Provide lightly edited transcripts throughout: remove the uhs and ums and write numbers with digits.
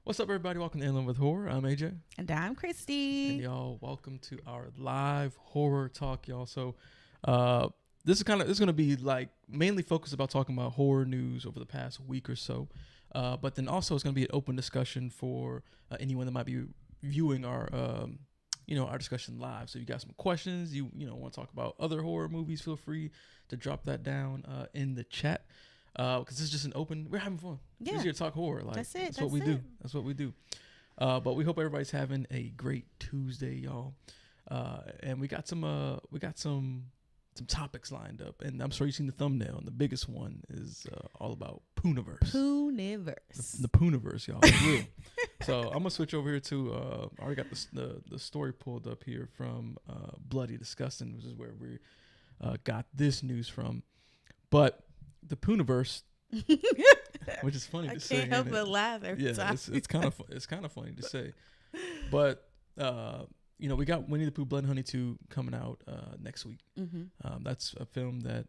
What's up, everybody? Welcome to Inland with Horror. I'm AJ. And I'm Kristie. And y'all, welcome to our live horror talk, y'all. So, this is going to be like mainly focused about talking about horror news over the past week or so. But then also it's going to be an open discussion for anyone that might be viewing our, our discussion live. So, if you got some questions, you want to talk about other horror movies, feel free to drop that down in the chat. Because this is just an open, we're having fun. Yeah. We're here to talk horror. Like, That's it. That's what we do. That's what we do. But we hope everybody's having a great Tuesday, y'all. And we got some topics lined up, and I'm sure you've seen the thumbnail. And the biggest one is all about POOHNIVERSE. POOHNIVERSE. The POOHNIVERSE, y'all. It's real. So I'm gonna switch over here to. I already got the story pulled up here from Bloody Disgusting, which is where we got this news from. But the POOHNIVERSE, which is funny to say. I can't help but laugh every time. It's kind of funny to say, but we got Winnie the Pooh Blood and Honey 2 coming out next week. Mm-hmm. That's a film that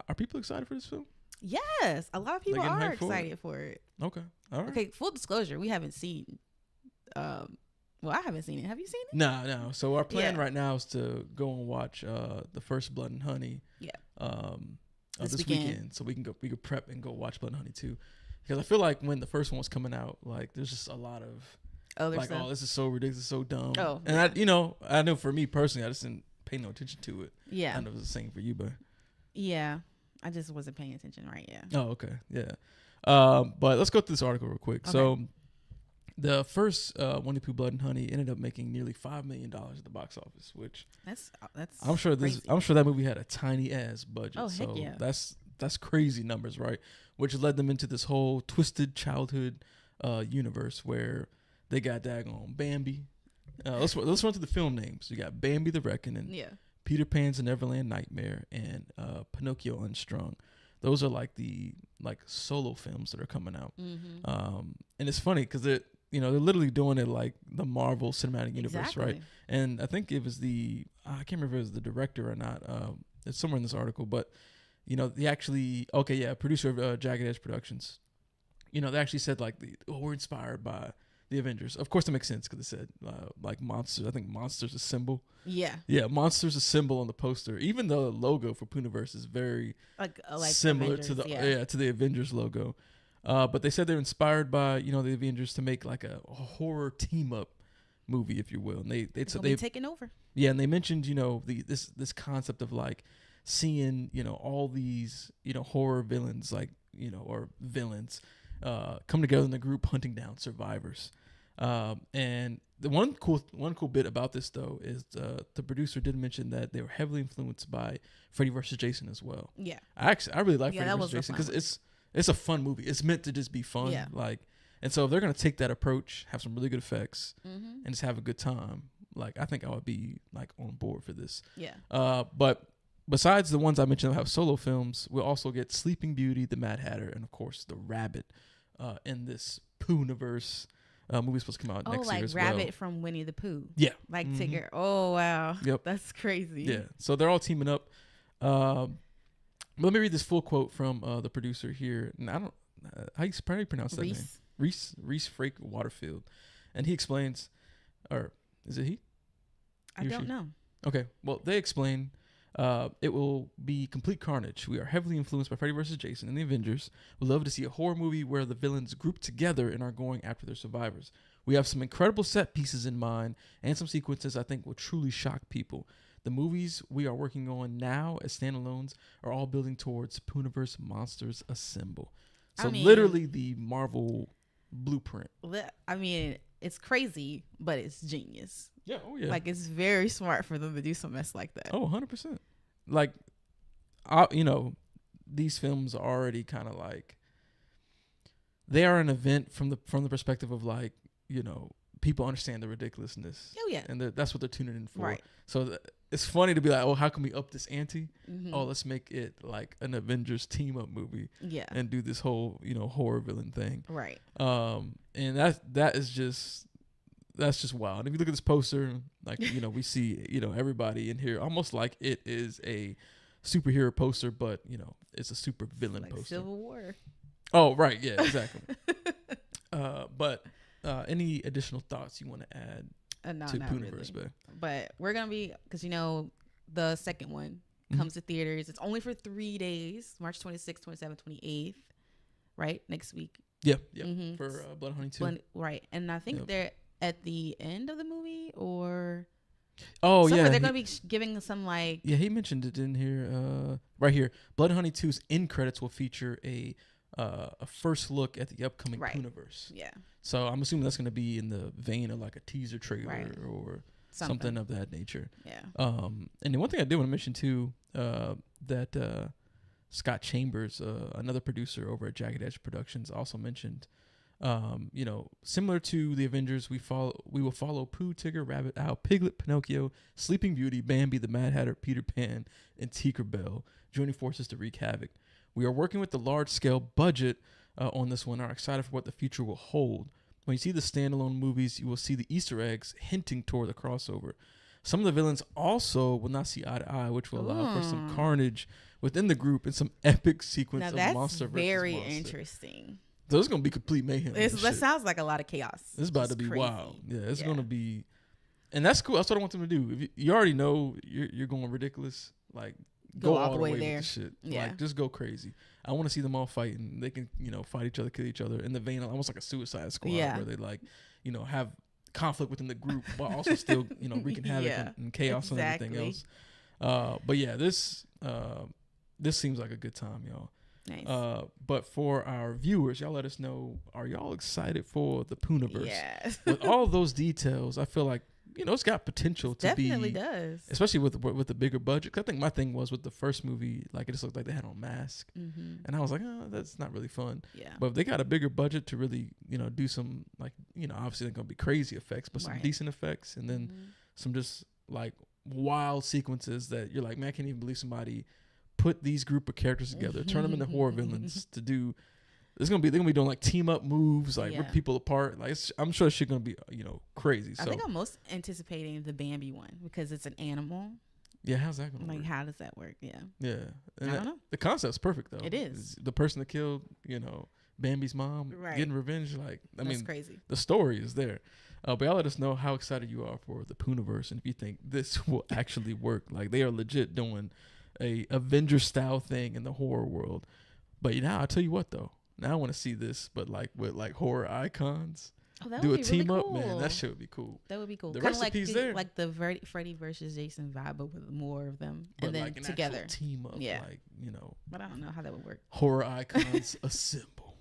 are people excited for this film? Yes, a lot of people are excited for it. Okay, all right. Okay, full disclosure, we haven't seen. Well, I haven't seen it. Have you seen it? No. So our plan right now is to go and watch the first Blood and Honey. Yeah. This weekend, so we can prep and go watch Blood and Honey 2, because I feel like when the first one was coming out, like there's just a lot of other stuff. Oh, this is so ridiculous, this is so dumb. Oh, and I know for me personally, I just didn't pay no attention to it. Yeah, I know it was the same for you, but yeah, I just wasn't paying attention, right? Yeah. Oh, okay, yeah. But let's go through this article real quick. Okay. So the first Winnie the Pooh Blood and Honey ended up making nearly $5 million at the box office, which that's I'm sure crazy. I'm sure that movie had a tiny ass budget. Oh, so heck yeah. That's crazy numbers, right? Which led them into this whole twisted childhood universe where they got daggone Bambi. Let's run through the film names. You got Bambi the Reckoning, Peter Pan's A Neverland Nightmare, and Pinocchio Unstrung. Those are like the solo films that are coming out. Mm-hmm. And it's funny because they're literally doing it like the Marvel Cinematic Universe, Exactly. right? And I think it was I can't remember if it was the director or not. It's somewhere in this article, but producer of Jagged Edge Productions. They actually said we're inspired by the Avengers. Of course, that makes sense because they said like monsters. I think monsters a symbol. Yeah. Yeah, monsters a symbol on the poster. Even though the logo for POOHNIVERSE is very like similar Avengers, to the Avengers logo. But they said they're inspired by the Avengers to make like a horror team up movie, if you will. And they taking over. Yeah, and they mentioned this concept of like seeing all these horror villains or villains come together in a group hunting down survivors. And the one cool bit about this though is the producer did mention that they were heavily influenced by Freddy vs. Jason as well. Yeah, I really like Freddy vs. Jason because it's a fun movie. It's meant to just be fun. Yeah. And so if they're gonna take that approach, have some really good effects, mm-hmm. and just have a good time, I think I would be on board for this. Yeah. But besides the ones I mentioned that have solo films, we'll also get Sleeping Beauty, The Mad Hatter, and of course the Rabbit in this POOHNIVERSE movie supposed to come out next year as well. Rabbit from Winnie the Pooh. Yeah. Like mm-hmm. Tigger. Oh wow. Yep. That's crazy. Yeah. So they're all teaming up. Let me read this full quote from the producer here. And I don't how you pronounce that name? Reese Frake Waterfield, and he explains, or is it he? I don't know. Okay, well they explain. It will be complete carnage. We are heavily influenced by Freddy vs. Jason and the Avengers. We love to see a horror movie where the villains group together and are going after their survivors. We have some incredible set pieces in mind and some sequences I think will truly shock people. The movies we are working on now as standalones are all building towards POOHNIVERSE Monsters Assemble. So literally the Marvel blueprint. I mean, it's crazy, but it's genius. Yeah, oh yeah. It's very smart for them to do some mess like that. Oh, 100%. These films are already kind of they are an event from the perspective of people understand the ridiculousness. Oh yeah. And that's what they're tuning in for. Right. So it's funny to be like, oh, how can we up this ante? Mm-hmm. Oh, let's make it like an Avengers team up movie. Yeah. And do this whole horror villain thing. Right. And that's just wild. And if you look at this poster, we see everybody in here almost like it is a superhero poster, but it's a super villain poster. Civil War. Oh right, yeah, exactly. But any additional thoughts you want to add No, to not POOHNIVERSE, really. But we're gonna be, because the second one comes to theaters. It's only for 3 days, March 26th, 27th, 28th, right? Next week. Yeah. For Blood Honey 2. Right. And I think they're at the end of the movie or... Oh, somewhere yeah. They're going to be giving some like... Yeah, he mentioned it in here. Right here. Blood Honey 2's end credits will feature a first look at the upcoming POOHNIVERSE. Yeah. So I'm assuming that's going to be in the vein of like a teaser trailer or something of that nature. Yeah. And the one thing I did want to mention too, that Scott Chambers, another producer over at Jagged Edge Productions, also mentioned, similar to the Avengers, we will follow Pooh, Tigger, Rabbit, Owl, Piglet, Pinocchio, Sleeping Beauty, Bambi, the Mad Hatter, Peter Pan, and Tinkerbell, joining forces to wreak havoc. We are working with the large-scale budget on this one, are excited for what the future will hold. When you see the standalone movies, you will see the Easter eggs hinting toward the crossover. Some of the villains also will not see eye to eye, which will allow for some carnage within the group and some epic sequence of monster versus very monster. Interesting. So it's going to be complete mayhem. That sounds like a lot of chaos. It's about to be wild. Yeah, it's going to be... And that's cool. That's what I want them to do. If you already know you're going ridiculous, like, go all the way there. With the shit. Yeah. Like, just go crazy. I want to see them all fighting. They can, fight each other, kill each other in the vein of almost like a Suicide Squad where they like, have conflict within the group, but also still, wreaking havoc and chaos and everything else. But yeah, this seems like a good time, y'all. Nice. But for our viewers, y'all let us know, are y'all excited for the POOHNIVERSE? Yes. With all those details, I feel like, it's got potential to be. Definitely does. Especially with the bigger budget. 'Cause I think my thing was with the first movie, like it just looked like they had on mask. Mm-hmm. And I was like, oh, that's not really fun. Yeah. But if they got a bigger budget to really, do some, like, obviously they're going to be crazy effects, but some decent effects. And then some just, like, wild sequences that you're like, man, I can't even believe somebody put these group of characters together, turn them into horror villains to do... They're gonna be doing like team up moves, like rip people apart. Like I'm sure shit gonna be crazy. So I think I'm most anticipating the Bambi one because it's an animal. Yeah, how's that gonna work? Like how does that work? Yeah. Yeah. And I don't know. The concept's perfect though. It is. The person that killed Bambi's mom getting revenge. Like That's crazy. The story is there. But y'all let us know how excited you are for the POOHNIVERSE and if you think this will actually work. Like they are legit doing a Avengers style thing in the horror world. But I'll tell you what though. Now I want to see this, but like with like horror icons. Oh, that do would a be team really up, cool. man. That shit would be cool. That would be cool. The Kind of recipe's there. Like the Freddy versus Jason vibe, but with more of them, but and then like an together team up. Yeah. Like But I don't know how that would work. Horror icons assemble.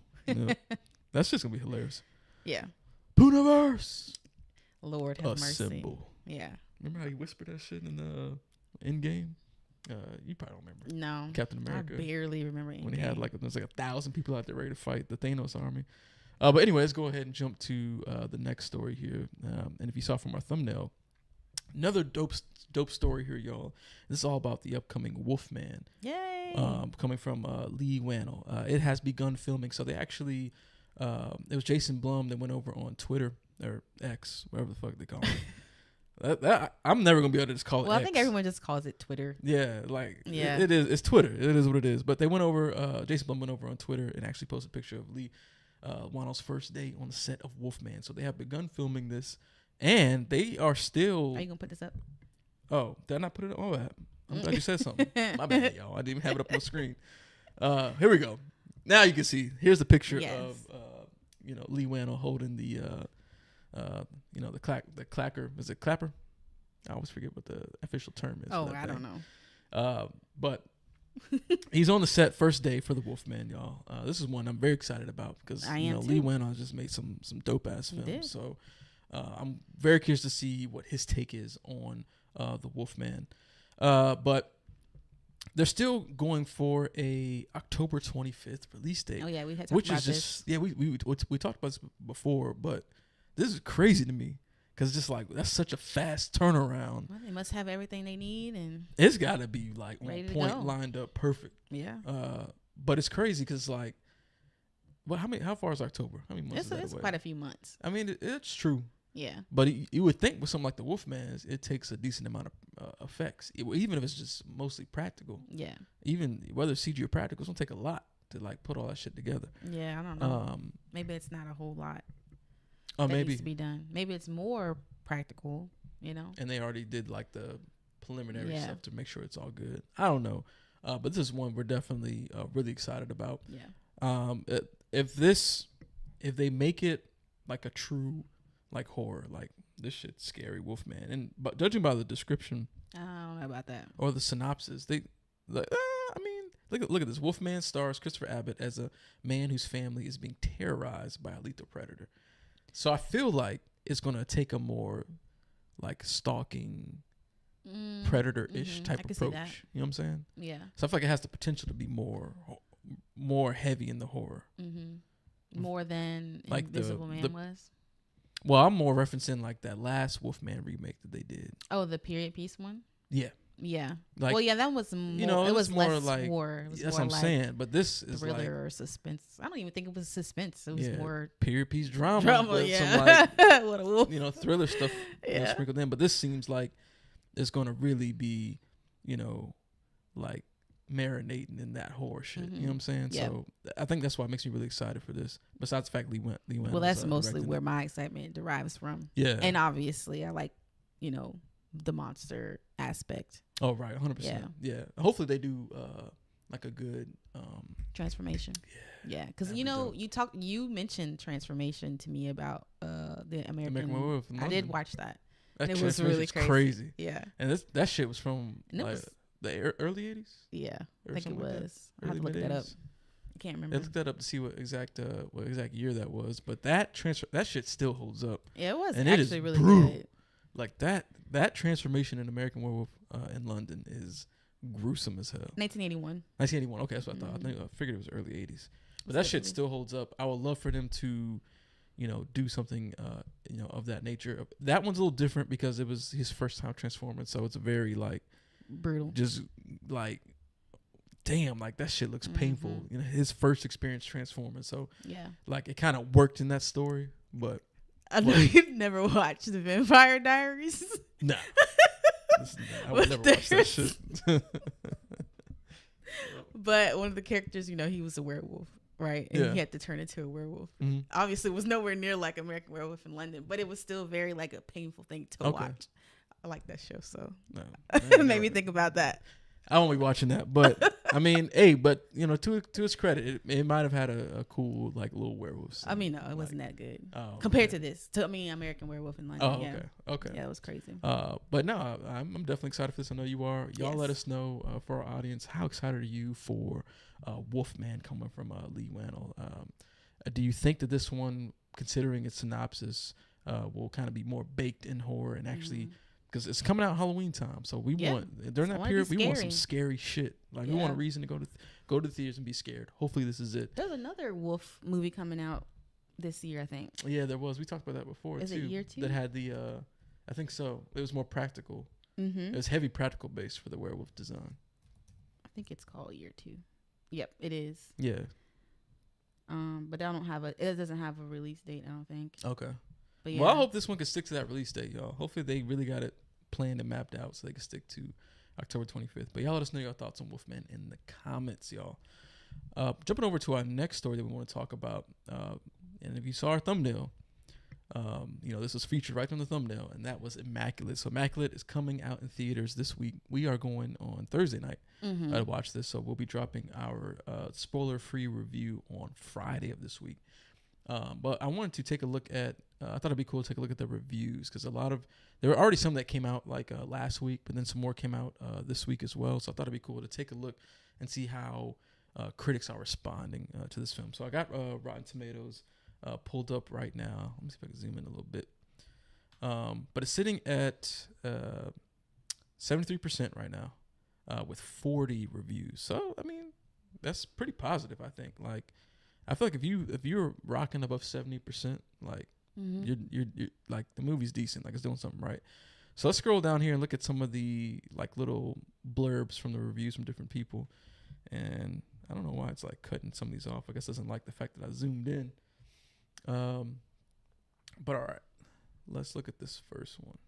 That's just gonna be hilarious. Yeah. POOHNIVERSE. Lord have assemble. mercy. Yeah. Remember how you whispered that shit in the Endgame? You probably don't remember. No. Captain America. I barely remember when he had there's like 1,000 people out there ready to fight the Thanos army. But anyway, let's go ahead and jump to the next story here. And if you saw from our thumbnail, another dope story here, y'all. This is all about the upcoming Wolfman. Yay! Coming from Lee Wannell. It has begun filming. So they actually, it was Jason Blum that went over on Twitter or X, whatever the fuck they call it. I'm never gonna be able to just call it. Well, I think everyone just calls it Twitter. Yeah, it is. It's Twitter. It is what it is. But they went over. Jason Blum went over on Twitter and actually posted a picture of Lee Wannell's first day on the set of Wolfman. So they have begun filming this, and they are still. Are you gonna put this up? Oh, did I not put it on? Oh, I'm glad you said something. My bad, y'all. I didn't even have it up on the screen. Here we go. Now you can see. Here's the picture of Lee Wannell holding the. The clacker. Is it clapper? I always forget what the official term is. Oh, I don't know. But he's on the set first day for the Wolfman, y'all. This is one I'm very excited about because Lee Wannell just made some dope ass films. So I'm very curious to see what his take is on the Wolfman. But they're still going for a October 25th release date. Oh yeah, we had talked about this. We talked about this before, but this is crazy to me because it's just like that's such a fast turnaround. Well, they must have everything they need, and it's got to be like on point, go. lined up, perfect. Yeah. But it's crazy because like, how far is October? How many months? It's quite a few months. I mean, it's true. Yeah. But you would think with something like the Wolfman, it takes a decent amount of effects, even if it's just mostly practical. Yeah. Even whether it's CG or practical, it's gonna take a lot to like put all that shit together. Yeah, I don't know. Maybe it's not a whole lot. Oh, that maybe. needs to be done. Maybe it's more practical, you know. And they already did like the preliminary Yeah. stuff to make sure it's all good. I don't know, but this is one we're definitely really excited about. Yeah. If they make it like a true like horror, like this shit's scary, Wolfman, but judging by the description, I don't know about that. or the synopsis, I mean, look at this. Wolfman stars Christopher Abbott as a man whose family is being terrorized by a lethal predator. So I feel like it's gonna take a more like stalking predator-ish type approach. You know what I'm saying? Yeah. So I feel like it has the potential to be more heavy in the horror. More than Like Invisible Man was. Well, I'm more referencing like that last Wolfman remake that they did. Oh, the period piece one. Yeah. Yeah. Like, well, yeah, that was more. You know, it was more less like war. It was that's more what I'm like saying. But this is thriller like or suspense. I don't even think it was suspense. It was more period piece drama. drama. Yeah. Some like what a wolf. Thriller stuff sprinkled in. But this seems like it's gonna really be, like marinating in that horror shit. You know what I'm saying? Yeah. So I think that's why it makes me really excited for this. Besides the fact Lee Wayne Well, that's mostly where my excitement derives from. Yeah. And obviously, I like, the monster aspect. Oh, right. 100%. Yeah. Hopefully they do like a good transformation. Yeah. Because, you mentioned transformation to me about the American Werewolf in I London. did watch that. That it was really crazy. Yeah. And that shit was from the early 80s? Yeah. I think it was. Like I have to look that up. I can't remember. I looked that up to see what exact year that was, but that shit still holds up. Yeah, it was and actually it is really brutal. good. Like that transformation in American Werewolf in London is gruesome as hell. 1981. 1981. Okay, that's what I thought. I figured it was early 80s. But that shit still holds up. I would love for them to, do something, of that nature. That one's a little different because it was his first time transforming, so it's very like brutal. Just like, damn, like that shit looks painful. His first experience transforming, so yeah, like it kind of worked in that story, but. I know you've never watched The Vampire Diaries. Nah. I would never watch that shit. But one of the characters, he was a werewolf, right? And he had to turn into a werewolf. Obviously, it was nowhere near like American Werewolf in London, but it was still very like a painful thing to watch. I like that show, so it made me think about that. I won't be watching that, but I mean, to its credit, it might have had a cool like little werewolf scene. I mean, no, it wasn't that good compared to this. American Werewolf in London. Okay. Yeah, it was crazy. But no, I'm definitely excited for this. I know you are. Y'all let us know for our audience, how excited are you for Wolfman coming from Lee Wannell? Do you think that this one, considering its synopsis, will kind of be more baked in horror and actually? Because it's coming out Halloween time, so we want during that period we want some scary shit. Like we want a reason to go to the theaters and be scared. Hopefully this is it. There's another wolf movie coming out this year, I think. Yeah, there was. We talked about that before. Is it year 2? That had the I think so. It was more practical. It was heavy practical based for the werewolf design. I think it's called year 2. Yep, it is. Yeah. But it doesn't have a release date, I don't think. Okay. But yeah. Well, I hope this one can stick to that release date, y'all. Hopefully they really got it planned and mapped out so they can stick to October 25th. But y'all let us know your thoughts on Wolfman in the comments, y'all. Jumping over to our next story that we want to talk about. And if you saw our thumbnail, this was featured right on the thumbnail, and that was Immaculate. So Immaculate is coming out in theaters this week. We are going on Thursday night to watch this. So we'll be dropping our spoiler-free review on Friday of this week. But I wanted to take a look at, I thought it'd be cool to take a look at the reviews, because there were already some that came out like last week, but then some more came out this week as well. So I thought it'd be cool to take a look and see how critics are responding to this film. So I got Rotten Tomatoes pulled up right now. Let me see if I can zoom in a little bit. But it's sitting at 73% right now with 40 reviews. So, I mean, that's pretty positive, I think. Like, I feel like if you're rocking above 70%, like you're like the movie's decent, like it's doing something right. So let's scroll down here and look at some of the like little blurbs from the reviews from different people. And I don't know why it's like cutting some of these off. I guess it doesn't like the fact that I zoomed in. But all right, let's look at this first one.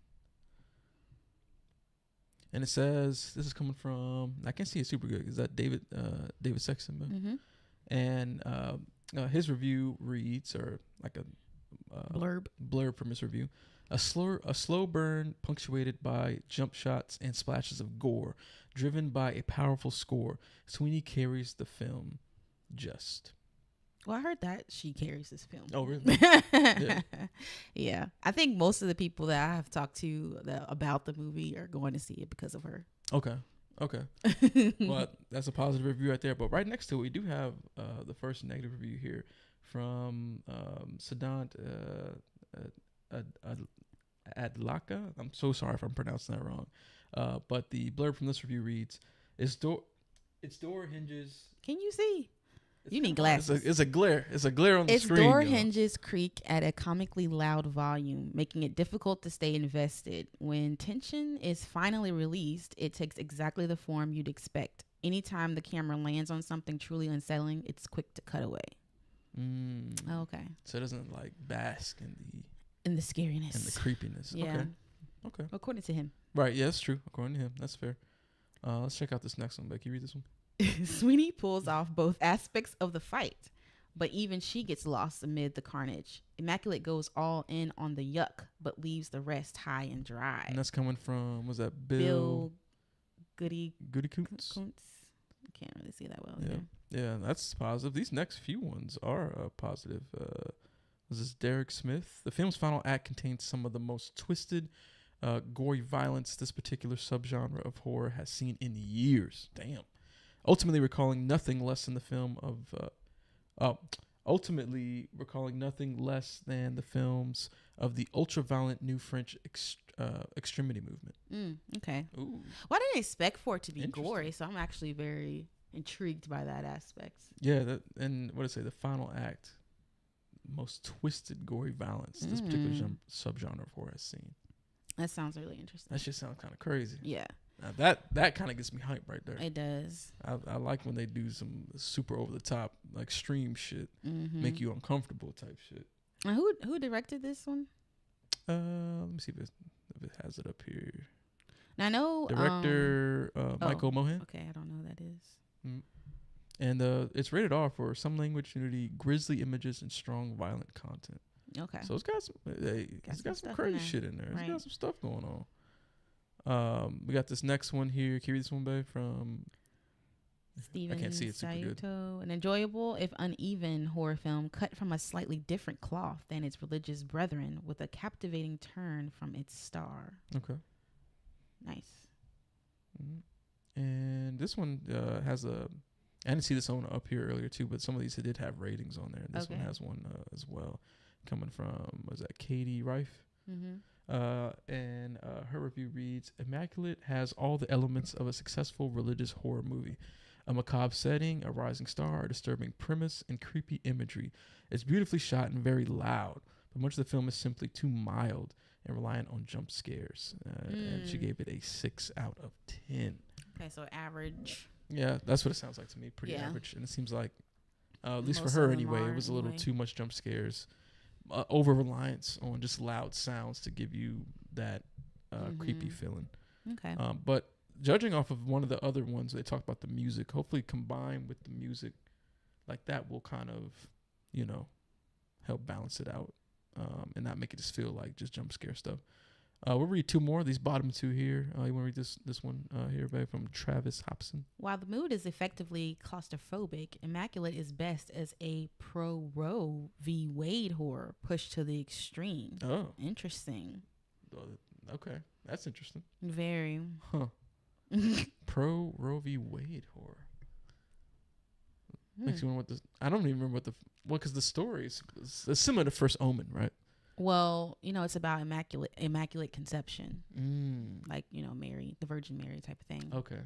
And it says, this is coming from, I can't see it super good. Is that David Sexton? And his review reads, or like blurb from this review. A slow burn punctuated by jump shots and splashes of gore, driven by a powerful score. Sweeney carries the film just. Well, I heard that she carries this film. Oh, really? Yeah. I think most of the people that I have talked to about the movie are going to see it because of her. Okay. Well, that's a positive review right there. But right next to it, we do have the first negative review here from Siddhant Adlaka. I'm so sorry if I'm pronouncing that wrong. But the blurb from this review reads, its door hinges. Can you see? You need glasses. It's a glare. It's a glare on the screen. Its door hinges creak at a comically loud volume, making it difficult to stay invested. When tension is finally released, it takes exactly the form you'd expect. Anytime the camera lands on something truly unsettling, it's quick to cut away. Okay. So it doesn't like bask in the scariness and the creepiness. Yeah. Okay. According to him. Right. Yeah, that's true. According to him, that's fair. Let's check out this next one. Becky, read this one. Sweeney pulls off both aspects of the fight, but even she gets lost amid the carnage. Immaculate goes all in on the yuck, but leaves the rest high and dry. And that's coming from, was that Bill Goody Coontz? I can't really see that well. Yeah, that's positive. These next few ones are positive. This is Derek Smith. The film's final act contains some of the most twisted, gory violence this particular subgenre of horror has seen in years. Damn. Ultimately recalling nothing less than the films of the ultra-violent new French extremity movement. Okay. Ooh. Well, I didn't expect for it to be gory, so I'm actually very intrigued by that aspect. Yeah, and what did I say? The final act, most twisted gory violence this particular subgenre of horror has seen. That sounds really interesting. That shit sounds kind of crazy. Yeah. Now that kind of gets me hyped right there. It does. I like when they do some super over the top, like extreme shit, make you uncomfortable type shit. And who directed this one? Let me see if it has it up here. Now I know director Michael Mohan. Okay, I don't know who that is. And it's rated R for some language nudity, grisly images, and strong violent content. Okay. So it's got some crazy shit in there. Right. It's got some stuff going on. We got this next one here. Can you read this one, babe? From Steven I can't see it super good. An enjoyable, if uneven, horror film cut from a slightly different cloth than its religious brethren, with a captivating turn from its star. Okay. Nice. And this one has a. I didn't see this one up here earlier too, but some of these did have ratings on there. And this one has one as well, coming from Katie Rife. And her review reads, Immaculate has all the elements of a successful religious horror movie. A macabre setting, a rising star, a disturbing premise, and creepy imagery. It's beautifully shot and very loud, but much of the film is simply too mild and reliant on jump scares. And she gave it a 6 out of 10. Okay, so average. Yeah, that's what it sounds like to me. Pretty average. And it seems like, at least for her anyway, it was a little too much jump scares. Over reliance on just loud sounds to give you that creepy feeling. Okay. But judging off of one of the other ones, they talk about the music. Hopefully, combined with the music, like that will kind of, help balance it out and not make it just feel like just jump scare stuff. We'll read 2 more. These bottom 2 here. You want to read this one here, babe, from Travis Hobson? While the mood is effectively claustrophobic, Immaculate is best as a pro-Roe v. Wade horror pushed to the extreme. Oh. Interesting. Okay. That's interesting. Very. Huh. Pro-Roe v. Wade horror. Makes me wonder what this... I don't even remember because the story is similar to First Omen, right? Well, it's about immaculate conception. Like, Mary, the Virgin Mary type of thing. Okay.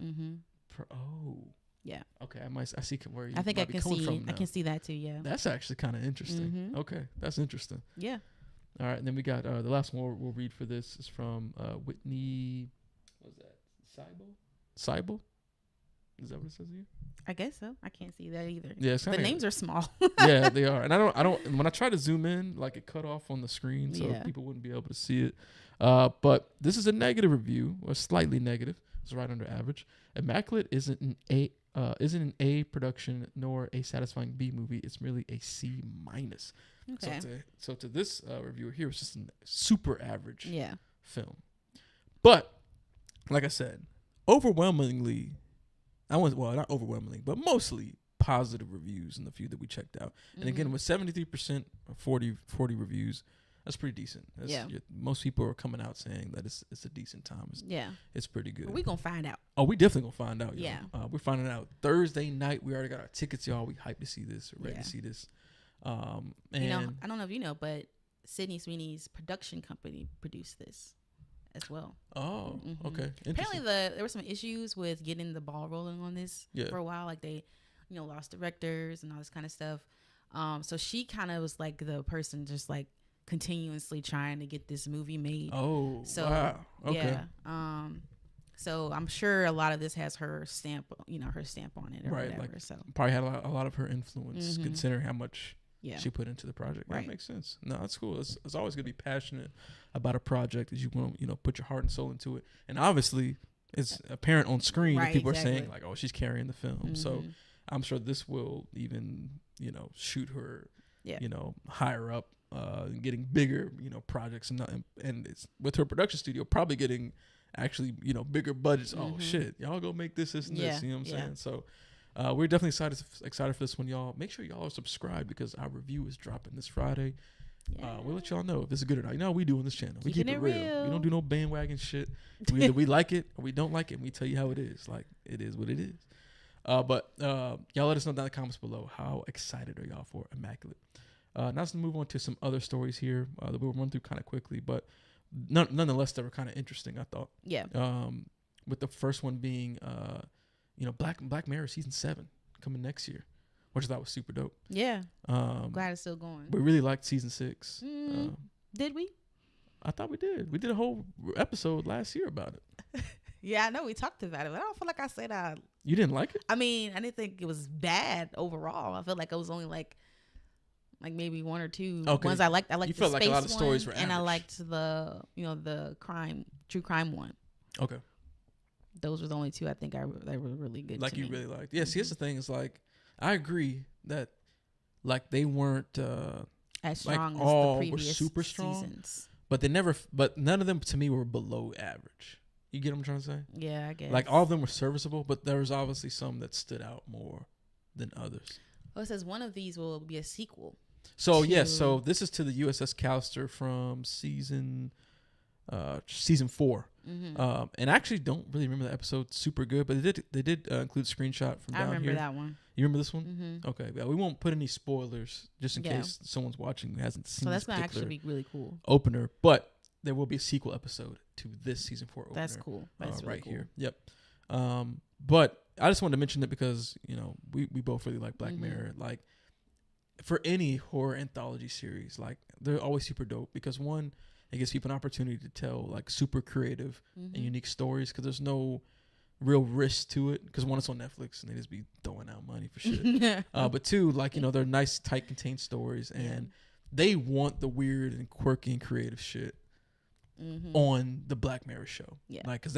Yeah. Okay, I see where you I think I can see from now. I can see that too, yeah. That's actually kind of interesting. Okay, that's interesting. Yeah. All right, and then we got the last one we'll read for this is from Whitney, what was that? Seibel? Is that what it says here? I guess so. I can't see that either. Yeah, the names are small. Yeah, they are. And I don't. When I try to zoom in, like it cut off on the screen, so people wouldn't be able to see it. But this is a negative review, or slightly negative. It's right under average. Immaculate isn't an isn't an A production nor a satisfying B movie. It's merely a C minus. Okay. So to this reviewer here, it's just a super average film. But like I said, overwhelmingly, not overwhelmingly, but mostly positive reviews in the few that we checked out. And again, with 73% of 40 reviews, that's pretty decent. Most people are coming out saying that it's a decent time. It's pretty good. We're going to find out. Oh, we definitely going to find out. Yeah. We're finding out Thursday night. We already got our tickets, y'all. We hyped to see this. We're ready to see this. And I don't know if you know, but Sydney Sweeney's production company produced this as well. Oh, okay. Apparently there were some issues with getting the ball rolling on this for a while. Like they, lost directors and all this kind of stuff. So she kind of was like the person just like continuously trying to get this movie made. Oh, so, wow. Okay. Yeah. So I'm sure a lot of this has her stamp, her stamp on it or whatever. Like, so probably had a lot of her influence considering how much she put into the project. Right. That makes sense. No, that's cool. It's always going to be passionate about a project that you want to, put your heart and soul into it. And obviously it's apparent on screen that people are saying like, oh, she's carrying the film. So I'm sure this will even, shoot her, higher up, getting bigger, projects and it's with her production studio probably getting actually, bigger budgets. Oh shit, y'all go make this and this. You know what I'm saying? So we're definitely excited for this one, y'all. Make sure y'all are subscribed because our review is dropping this Friday. We'll let y'all know if it's good or not. You know how we do on this channel. We keep it real. We don't do no bandwagon shit. Either we like it or we don't like it, and we tell you how it is. Like, it is what it is. But y'all let us know down in the comments below how excited are y'all for Immaculate. Now let's move on to some other stories here that we'll run through kind of quickly, but nonetheless, they were kind of interesting, I thought. Yeah. With the first one being, Black Mirror season 7 coming next year, which I thought was super dope. Yeah. Glad it's still going. We really liked season 6. Did we? I thought we did. We did a whole episode last year about it. Yeah, I know we talked about it, but I don't feel like I said You didn't like it? I mean, I didn't think it was bad overall. I felt like it was only like maybe one or two ones I liked. I liked the space like a lot of stories were average. And I liked the the true crime one. Okay. Those were the only two I think that were really good. Like you really liked. Yeah. See, here's the thing: is like I agree that like they weren't as strong as the previous were super strong, seasons. But none of them to me were below average. You get what I'm trying to say? Yeah, I guess. Like all of them were serviceable, but there was obviously some that stood out more than others. Well, it says one of these will be a sequel. So yes, so this is to the USS Callister from season 4. And I actually don't really remember the episode super good, but they did include a screenshot from down here. I remember that one. You remember this one? Okay, yeah, we won't put any spoilers just in case someone's watching who hasn't seen. So that's gonna actually be really cool opener, but there will be a sequel episode to this season 4 opener. That's cool. That's really cool. Here. Yep. But I just wanted to mention it because we both really like Black Mirror. Like for any horror anthology series, like they're always super dope because one, it gives people an opportunity to tell like super creative and unique stories because there's no real risk to it because one, it's on Netflix and they just be throwing out money for shit. But two, like they're nice, tight, contained stories and they want the weird and quirky and creative shit on the Black Mirror show. Yeah, like because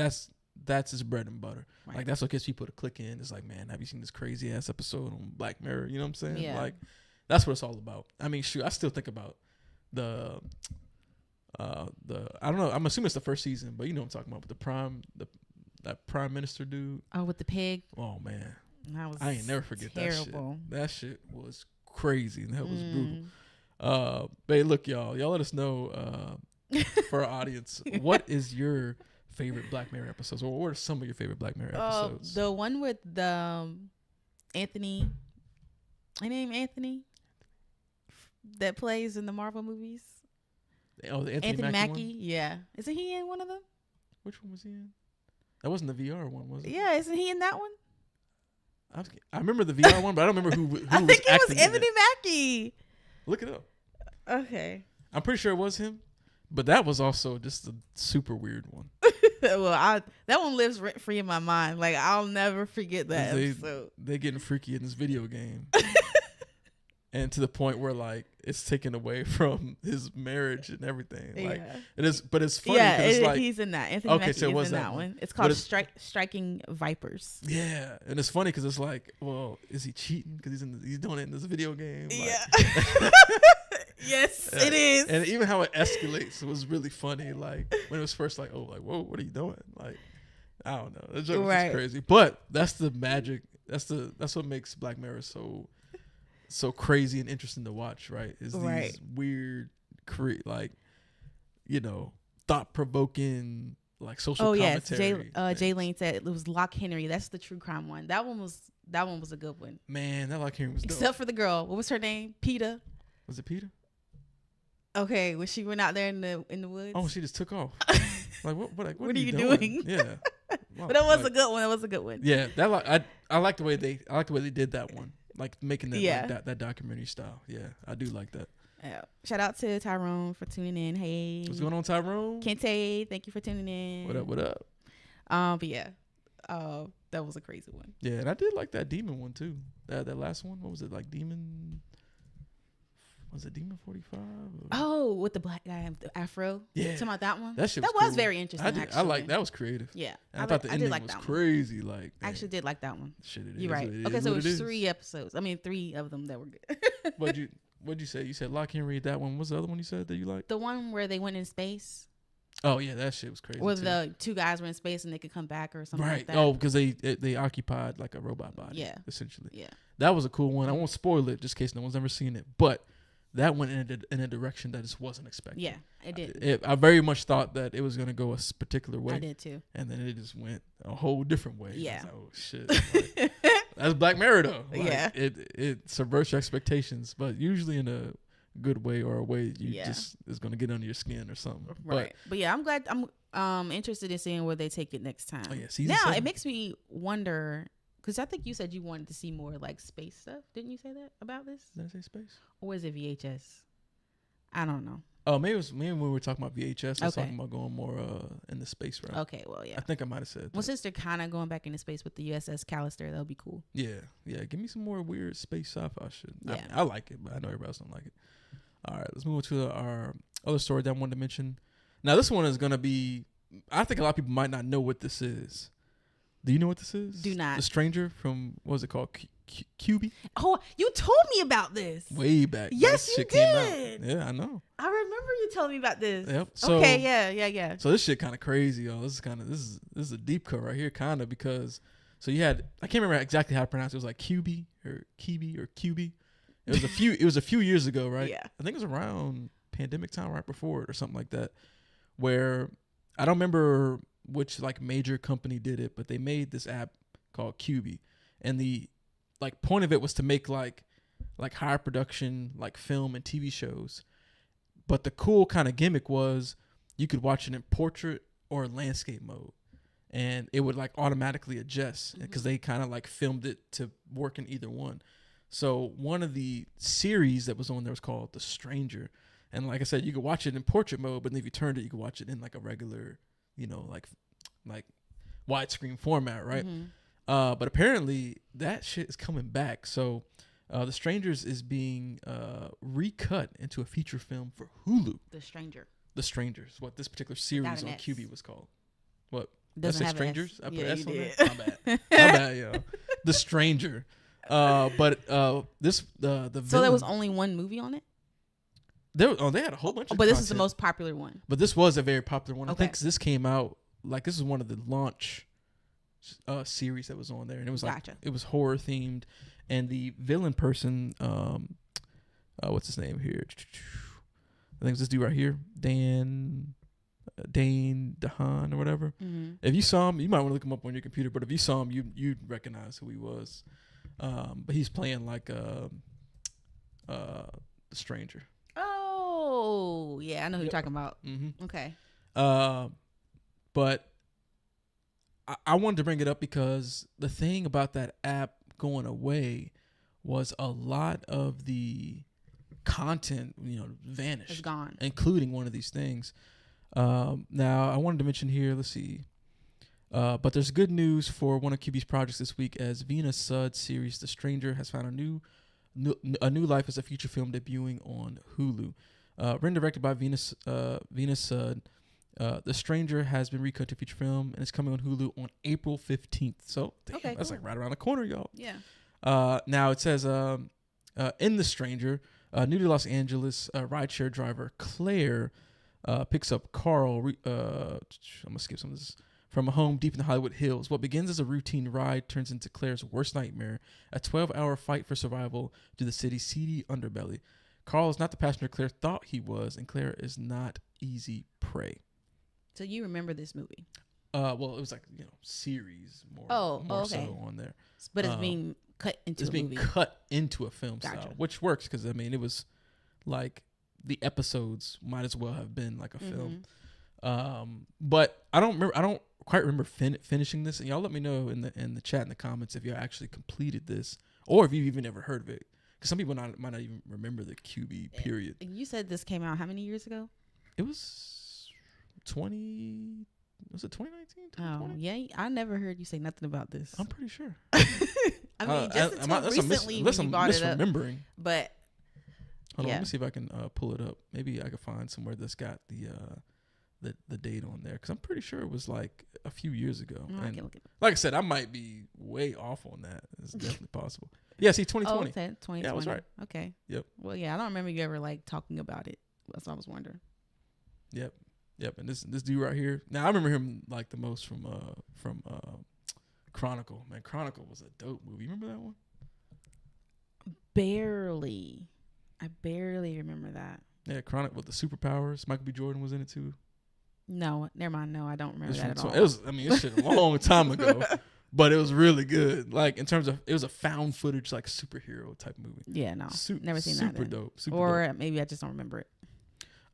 that's his bread and butter. Right. Like that's what gets people to click in. It's like, man, have you seen this crazy ass episode on Black Mirror? You know what I'm saying? Yeah. Like that's what it's all about. I mean, shoot, I still think about the I don't know. I'm assuming it's the first season, but you know what I'm talking about. With that prime minister dude. Oh, with the pig. Oh man, I ain't never forget terrible. That shit was crazy. That was brutal. But hey, look, y'all let us know for our audience, what is your favorite Black Mirror episodes, or what are some of your favorite Black Mirror episodes? The one with the Anthony. I name Anthony. That plays in the Marvel movies. Oh, the Anthony Mackie one? Yeah. Isn't he in one of them? Which one was he in? That wasn't the VR one, was it? Yeah, isn't he in that one? I remember the VR one, but I don't remember who I think it was Anthony Mackie. Look it up. Okay. I'm pretty sure it was him, but that was also just a super weird one. Well, that one lives rent free in my mind. Like I'll never forget that episode. They getting freaky in this video game. and to the point where like it's taken away from his marriage and everything. Like it is, but it's funny because it's like he's in that. Anthony Mackie is in that one. It's called Striking Vipers. Yeah, and it's funny because it's like, well, is he cheating because he's doing it in this video game? Like, yeah. Yes, it is. And even how it escalates was really funny. Like when it was first like, oh, like whoa, what are you doing? Like I don't know. That joke was just crazy. But that's the magic. That's what makes Black Mirror so crazy and interesting to watch, right? Is these weird, like, you know, thought provoking, like social commentary. Yes, Jay Lane said it was Lock Henry. That's the true crime one. That one was a good one. Man, that Lock Henry was dope. Except for the girl. What was her name? PETA. Was it PETA? Okay, when she went out there in the woods. Oh, she just took off. Like what are you doing? Yeah. Wow. But that was a good one. That was a good one. Yeah, I like the way they did that one. Like making that like that documentary style. Yeah, I do like that. Yeah. Shout out to Tyrone for tuning in. Hey, what's going on, Tyrone? Kente, thank you for tuning in. What up? But yeah, that was a crazy one. Yeah, and I did like that demon one too. That last one. What was it like? Demon. Was it Demon 45? Oh, with the black guy with the afro. Yeah, talking about that one. That shit was cool. very interesting. I like that. Was creative. Yeah, and I thought the ending was crazy. Like, I actually did like that one. Shit, you're right. Okay, so it was 3 episodes. I mean, 3 of them that were good. What'd you say? You said Lock Henry. That one. What's the other one you said that you liked? The one where they went in space. Oh yeah, that shit was crazy. Where the 2 guys were in space and they could come back or something like that. Oh, because they occupied like a robot body. Yeah, essentially. Yeah, that was a cool one. I won't spoil it just in case no one's ever seen it, but that went in a direction that just wasn't expected. Yeah, it did. I very much thought that it was going to go a particular way. I did too. And then it just went a whole different way. Yeah. Like, oh shit. Like, that's Black Mirror though. Like, yeah. It subverts your expectations, but usually in a good way or a way you just is going to get under your skin or something. Right. But yeah, I'm glad. I'm interested in seeing where they take it next time. Oh yeah. Season now 7. It makes me wonder. Because I think you said you wanted to see more like space stuff. Didn't you say that about this? Did I say space? Or was it VHS? I don't know. Oh, maybe when we were talking about VHS, I was talking about going more in the space route. Okay, well, yeah. I think I might have said that. Since they're kind of going back into space with the USS Callister, that'll be cool. Yeah. Give me some more weird space sci-fi shit. Yeah. I like it, but I know everybody else don't like it. All right, let's move on to our other story that I wanted to mention. Now, this one is going to be, I think a lot of people might not know what this is. Do you know what this is? Do not. The Stranger from, what was it called? QB? Oh, you told me about this. Way back. Yes, you did. Yeah, I know. I remember you telling me about this. Yep. So, okay, yeah. So this shit kind of crazy, y'all. This is a deep cut right here, kind of, because, so you had, I can't remember exactly how to pronounce it. It was like QB or Kibi or QB. It was a few years ago, right? Yeah. I think it was around pandemic time, right before it or something like that, where I don't remember which like major company did it, but they made this app called QB, and the like point of it was to make like higher production like film and TV shows, but the cool kind of gimmick was you could watch it in portrait or landscape mode, and it would like automatically adjust because they kind of like filmed it to work in either one. So one of the series that was on there was called The Stranger, and like I said, you could watch it in portrait mode, but then if you turned it, you could watch it in like a regular, like widescreen format, right? Mm-hmm. But apparently that shit is coming back. So The Strangers is being recut into a feature film for Hulu. The Strangers, what this particular series on QB was called. What? Doesn't have Strangers? I put S on it. My bad. My bad, yo. The Stranger. But this the so villain, there was only one movie on it? They had a whole bunch of but content. This is the most popular one. But this was a very popular one. Okay. I think 'cause this came out, like this is one of the launch series that was on there, and it was like it was horror themed, and the villain person, what's his name here? I think it's this dude right here, Dane DeHaan or whatever. Mm-hmm. If you saw him, you might want to look him up on your computer, but if you saw him, you'd recognize who he was. But he's playing like the Stranger. Oh yeah, I know who you're talking about. Mm-hmm. Okay. But I wanted to bring it up because the thing about that app going away was a lot of the content, vanished. It's gone. Including one of these things. Now, I wanted to mention here, let's see. But there's good news for one of QB's projects this week as Venus Sud's series, The Stranger, has found a new A New Life is a feature film debuting on Hulu. Written and directed by Venus. The Stranger has been recut to feature film and it's coming on Hulu on April 15th. So that's like right around the corner, y'all. Yeah. Now it says in The Stranger, new to Los Angeles rideshare driver Claire picks up Carl. I'm gonna skip some of this. From a home deep in the Hollywood Hills. What begins as a routine ride turns into Claire's worst nightmare, a 12-hour fight for survival through the city's seedy underbelly. Carl is not the passenger Claire thought he was, and Claire is not easy prey. So you remember this movie? Well, it was like, series more okay. so on there. But it's being cut into a movie. It's being cut into a film style, which works because, it was like the episodes might as well have been like a film. But I don't quite remember finishing this, and y'all let me know in the chat in the comments if y'all actually completed this or if you've even ever heard of it, because some people might not even remember the QB period. You said this came out how many years ago? It was 2019? Oh yeah, I never heard you say nothing about this. I'm pretty sure. I mean, just until recently when you brought it up. But hold on, let me see if I can pull it up. Maybe I could find somewhere that's got the date on there, because I'm pretty sure it was like a few years ago. I can look at it. Like I said, I might be way off on that. It's definitely possible. Yeah, see, 2020. Oh, okay, 2020. Yeah, I was right. Okay. Yep. Well, yeah, I don't remember you ever like talking about it. That's what I was wondering. Yep. And this dude right here. Now I remember him like the most from Chronicle. Man, Chronicle was a dope movie. You remember that one? Barely. I barely remember that. Yeah, Chronicle with the superpowers. Michael B. Jordan was in it too. No, never mind. No, I don't remember that at all. It was. It's shit a long time ago, but it was really good. Like in terms of, it was a found footage like superhero type movie. Yeah, no, never seen that. Super dope. Or dope. Maybe I just don't remember it.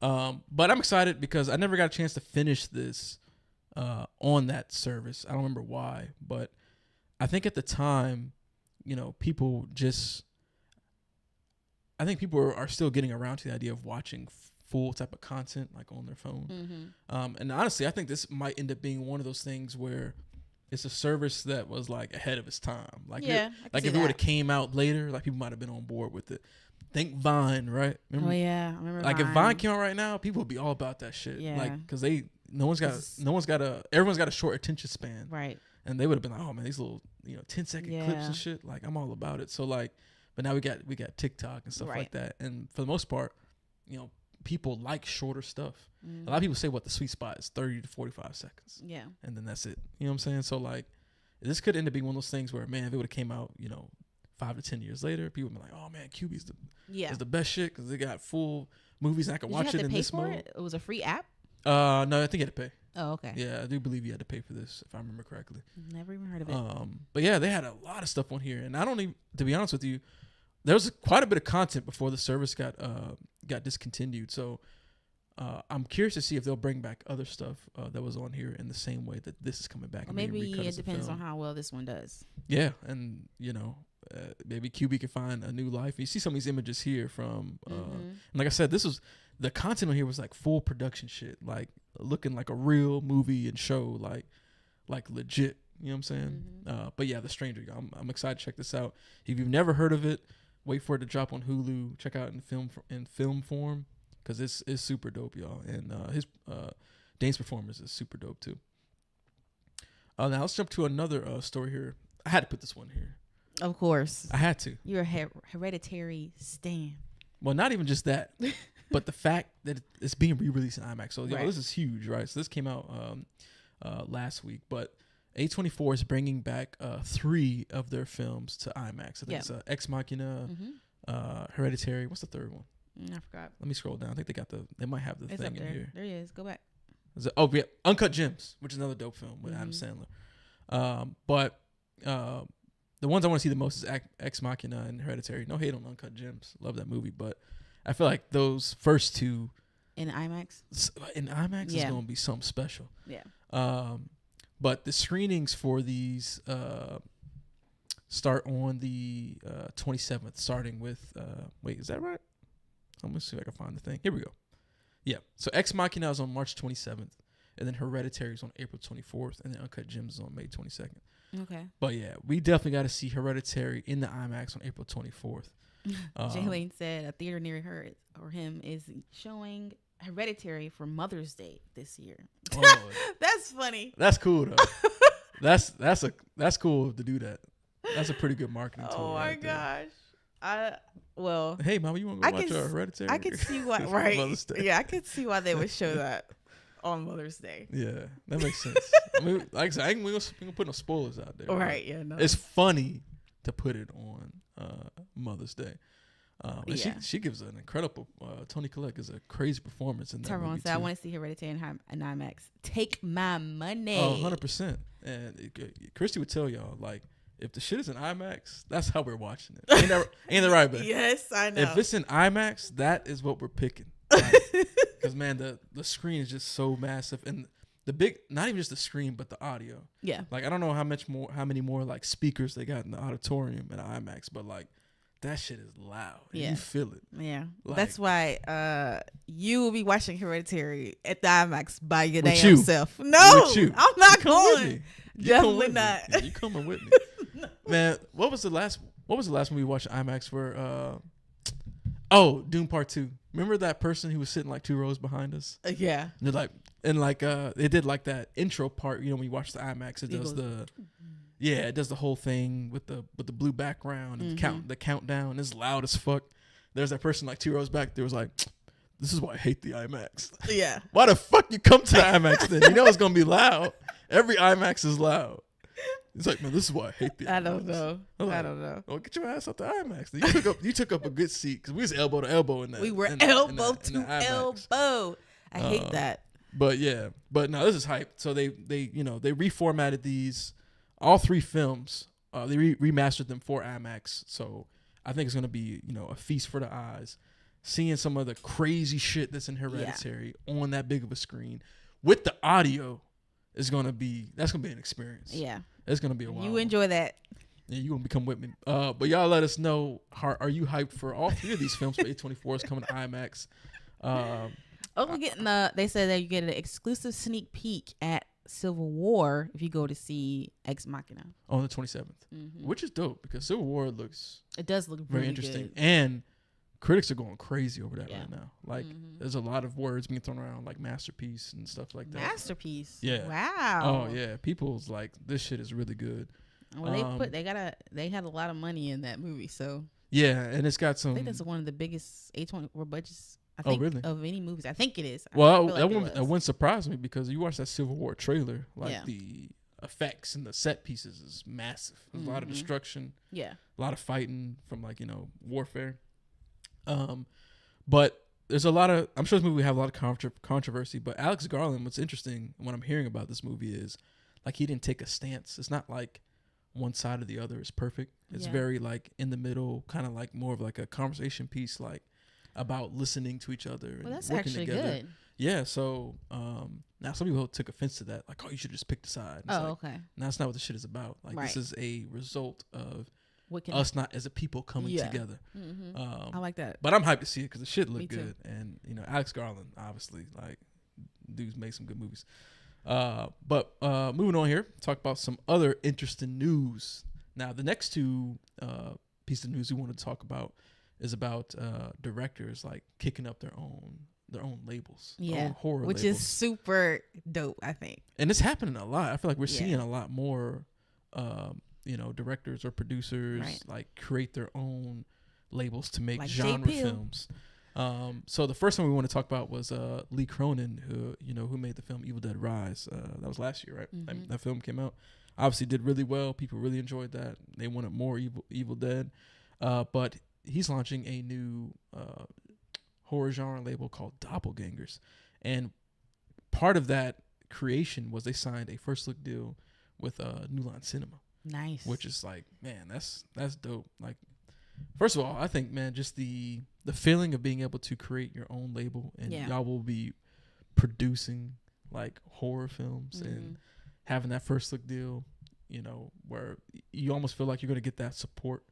But I'm excited because I never got a chance to finish this on that service. I don't remember why, but I think at the time, people are still getting around to the idea of watching full type of content like on their phone. And honestly, I think this might end up being one of those things where it's a service that was like ahead of its time. Like, if it would have came out later, like people might have been on board with it. Think Vine, right? Remember? Oh yeah, I remember. Like Vine. If Vine came out right now, people would be all about that shit. Yeah. Like, because everyone's got a short attention span. Right. And they would have been like, oh man, these little 10-second clips and shit. Like, I'm all about it. So like, but now we got TikTok and stuff like that. And for the most part, people like shorter stuff. A lot of people say the sweet spot is 30 to 45 seconds. Yeah. And then that's it. You know what I'm saying? So like, this could end up being one of those things where, man, if it would have came out, 5 to 10 years later, people would be like, oh man, QB is the best shit because they got full movies and I can watch it in this mode. It was a free app? No, I think you had to pay. Oh, okay. Yeah, I do believe you had to pay for this, if I remember correctly. Never even heard of it. But yeah, they had a lot of stuff on here. And I don't even, to be honest with you, there was quite a bit of content before the service got discontinued. So I'm curious to see if they'll bring back other stuff that was on here in the same way that this is coming back. Well, maybe it depends on how well this one does. Yeah, and maybe QB can find a new life. You see some of these images here from, and like I said, the content on here was like full production shit, like looking like a real movie and show, like legit. You know what I'm saying? But yeah, The Stranger. I'm excited to check this out. If you've never heard of it, wait for it to drop on Hulu. Check out in film form because it's super dope, y'all. And Dane's performance is super dope too. Now let's jump to another story here. I had to put this one here. Of course. I had to. You're a Hereditary stan. Well, not even just that, but the fact that it's being re-released in IMAX. So, this is huge, right? So this came out last week, but A24 is bringing back 3 of their films to IMAX. I think it's Ex Machina, Hereditary. What's the third one? I forgot. Let me scroll down. I think they might have the thing in here. There he is. Go back. Uncut Gems, which is another dope film with Adam Sandler. But the ones I want to see the most is Ex Machina and Hereditary. No hate on Uncut Gems. Love that movie, but I feel like those first 2 in IMAX is going to be something special. Yeah. But the screenings for these start on the 27th, starting with wait, is that right? I'm gonna see if I can find the thing. Here we go. Yeah. So Ex Machina is on March 27th, and then Hereditary is on April 24th, and then Uncut Gems is on May 22nd. Okay. But yeah, we definitely got to see Hereditary in the IMAX on April 24th. Jaylene said a theater near her or him is showing Hereditary for Mother's Day this year. Oh, that's funny. That's cool though. that's cool to do that. That's a pretty good marketing tool. Oh my gosh. Hey, Mama, you want to go watch Hereditary? I could see why, right? Yeah, I could see why they would show that on Mother's Day. Yeah, that makes sense. I mean, like I said, we gonna put no spoilers out there. Right? Yeah, no. It's funny to put it on Mother's Day. And she gives an incredible. Toni Collette gives a crazy performance in that movie. Tyrone said, "I want to see Hereditary in IMAX. Take my money." Oh, 100%. And Kristie would tell y'all, like, if the shit is in IMAX, that's how we're watching it. Ain't that right, babe? Yes, I know. If it's in IMAX, that is what we're picking. Because man, the screen is just so massive, and the big, not even just the screen, but the audio. Yeah. Like I don't know how many more like speakers they got in the auditorium at IMAX, but like. That shit is loud. Yeah. You feel it. Yeah. Like, that's why you will be watching Hereditary at the IMAX by your damn self. No, I'm not going. Definitely not. Yeah, you coming with me. No. Man, what was the last movie we watched IMAX for? Dune Part 2. Remember that person who was sitting like 2 rows behind us? Yeah. And they did like that intro part, when you watch the IMAX, it does it does the whole thing with the blue background and the countdown. It's loud as fuck. There's that person like 2 rows back. There was like, this is why I hate the IMAX. Yeah. Why the fuck you come to the IMAX then? You know it's gonna be loud. Every IMAX is loud. It's like, man, this is why I hate the IMAX. I don't know. I don't know. Oh, get your ass out the IMAX. You took up a good seat because we was elbow to elbow in that. We were elbow to elbow. I hate that. But yeah, no, this is hype. So they reformatted these. All 3 films, they remastered them for IMAX. So I think it's going to be, a feast for the eyes. Seeing some of the crazy shit that's in Hereditary on that big of a screen with the audio that's going to be an experience. Yeah. It's going to be a wild. You enjoy that. Yeah, you're going to become with me. But y'all let us know, are you hyped for all 3 of these films for A24 is coming to IMAX? We're getting they said that you get an exclusive sneak peek at Civil War if you go to see Ex Machina on the 27th, which is dope because Civil War does look very interesting, and critics are going crazy over that right now. Like, there's a lot of words being thrown around like masterpiece and stuff like that. Masterpiece, yeah. Wow. Oh yeah, people's like, this shit is really good. Well, they had a lot of money in that movie, so yeah, and it's got some. I think that's one of the biggest A24 budgets. I think really? Of any movies. I think it is. Well, that wouldn't surprise me because you watch that Civil War trailer, the effects and the set pieces is massive. There's a lot of destruction. Yeah. A lot of fighting from warfare. But there's a lot of, I'm sure this movie will have a lot of controversy, but Alex Garland, what's interesting when I'm hearing about this movie is like he didn't take a stance. It's not like one side or the other is perfect. It's very like in the middle, kind of like more of like a conversation piece, like about listening to each other and that's working actually together. Good. Yeah, so now some people took offense to that, like, oh, you should just pick the side. Okay. No, that's not what the shit is about. Like, this is a result of us not as a people coming together. I like that. But I'm hyped to see it because the shit looked good, and Alex Garland, obviously, like, dudes make some good movies. But moving on here, talk about some other interesting news. Now, the next 2 pieces of news we want to talk about is about directors like kicking up their own labels, horror which labels. Is super dope, I think. And it's happening a lot. I feel like we're seeing a lot more, directors or producers like create their own labels to make like genre films. So the first one we want to talk about was Lee Cronin, who made the film Evil Dead Rise. That was last year, right? That film came out. Obviously did really well. People really enjoyed that. They wanted more Evil Dead. But he's launching a new horror genre label called Doppelgangers. And part of that creation was they signed a first look deal with New Line Cinema. Nice. Which is like, man, that's dope. Like, first of all, I think, man, just the feeling of being able to create your own label and y'all will be producing like horror films and having that first look deal, where you almost feel like you're going to get that support.